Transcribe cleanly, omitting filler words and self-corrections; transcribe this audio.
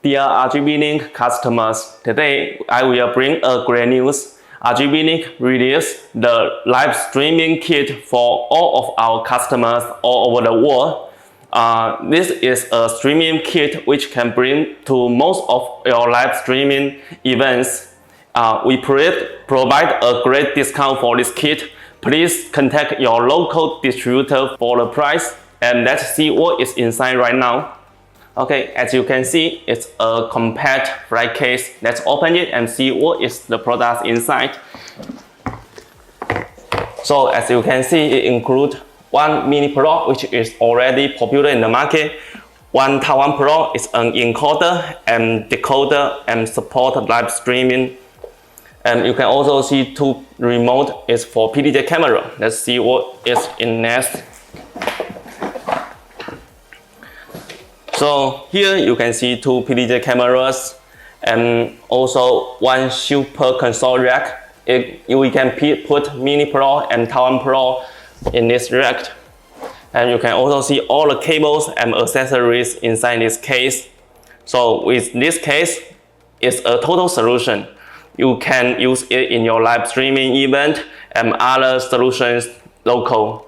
Dear RGBlink customers, today I will bring a great news. RGBlink released the live streaming kit for all of our customers all over the world. This is a streaming kit which can bring to most of your live streaming events. We provide a great discount for this kit. Please contact your local distributor for the price, and let's see what is inside right now. Okay, as you can see, it's a compact flat case. Let's open it and see what is the product inside. So as you can see, it includes one mini Pro, which is already popular in the market. One Taiwan Pro is an encoder and decoder and support live streaming. And you can also see two remote is for PTZ camera. Let's see what is in next. So here you can see two PTZ cameras and also one super console rack. We can put Mini Pro and Taiwan Pro in this rack. And you can also see all the cables and accessories inside this case. So with this case, it's a total solution. You can use it in your live streaming event and other solutions local.